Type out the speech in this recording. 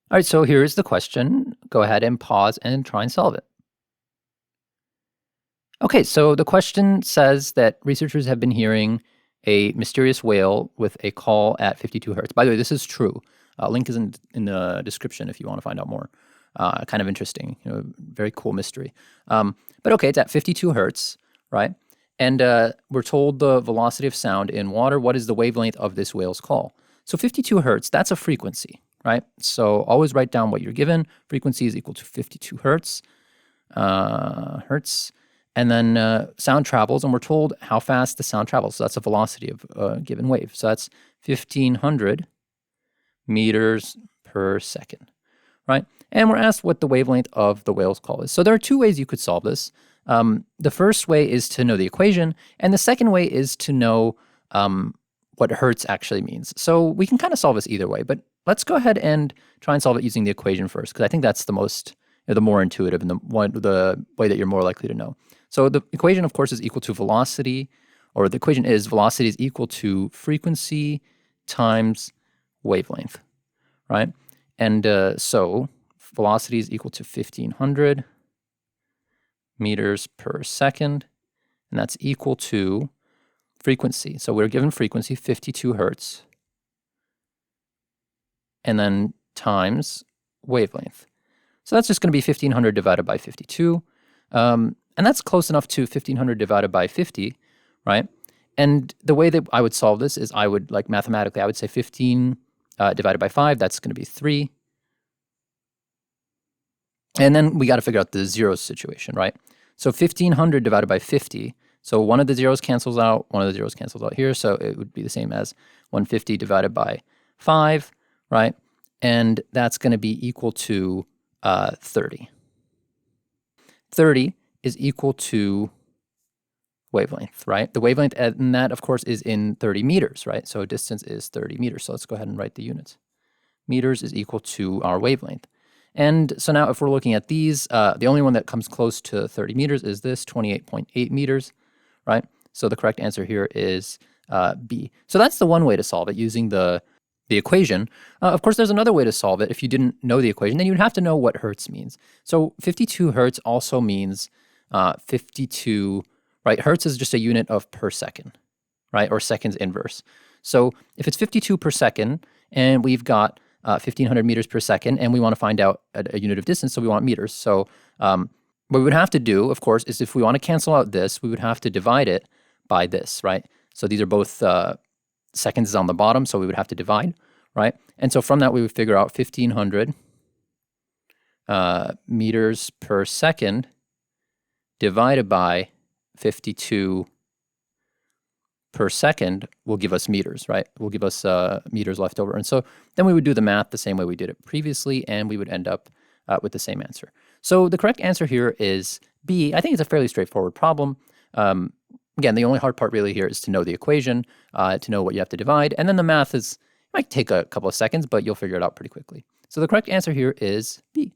All right, so here's the question. Go ahead and pause and try and solve it. Okay, so the question says that researchers have been hearing a mysterious whale with a call at 52 hertz. By the way, this is true. Link is in the description if you want to find out more. Kind of interesting, very cool mystery. But okay, it's at 52 hertz, right? And we're told the velocity of sound in water. What is the wavelength of this whale's call? So 52 hertz, that's a frequency, right? So always write down what you're given. Frequency is equal to 52 hertz. And then sound travels, and we're told how fast the sound travels. So that's the velocity of a given wave. So that's 1,500 meters per second, right? And we're asked what the wavelength of the whale's call is. So there are two ways you could solve this. The first way is to know the equation, and the second way is to know what hertz actually means. So we can kind of solve this either way, but let's go ahead and try and solve it using the equation first, because I think that's the more intuitive and the way that you're more likely to know. So the equation, of course, is equal to velocity, or the equation is velocity is equal to frequency times wavelength, right? And so velocity is equal to 1,500 meters per second, and that's equal to frequency. So we're given frequency 52 hertz, and then times wavelength. So that's just going to be 1,500 divided by 52. And that's close enough to 1,500 divided by 50, right? And the way that I would solve this is I would, like mathematically, I would say 15 divided by 5, that's going to be 3. And then we got to figure out the zeros situation, right? So 1,500 divided by 50. So one of the zeros cancels out, one of the zeros cancels out here. So it would be the same as 150 divided by 5, right? And that's going to be equal to 30. 30 is equal to wavelength, right? The wavelength, and that, of course, is in 30 meters, right? So distance is 30 meters. So let's go ahead and write the units. Meters is equal to our wavelength. And so now if we're looking at these, the only one that comes close to 30 meters is this, 28.8 meters, right? So the correct answer here is B. So that's the one way to solve it, using the equation. Of course, there's another way to solve it. If you didn't know the equation, then you'd have to know what hertz means. So 52 hertz also means 52, right? Hertz is just a unit of per second, right? Or seconds inverse. So if it's 52 per second, and we've got 1,500 meters per second, and we want to find out a unit of distance, so we want meters. So what we would have to do, of course, is if we want to cancel out this, we would have to divide it by this, right? So these are both seconds is on the bottom, so we would have to divide, right? And so from that, we would figure out 1,500 meters per second divided by 52 per second will give us meters, right? Will give us meters left over. And so then we would do the math the same way we did it previously, and we would end up with the same answer. So the correct answer here is B. I think it's a fairly straightforward problem. Again, the only hard part really here is to know the equation, to know what you have to divide, and then the math might take a couple of seconds, but you'll figure it out pretty quickly. So the correct answer here is B.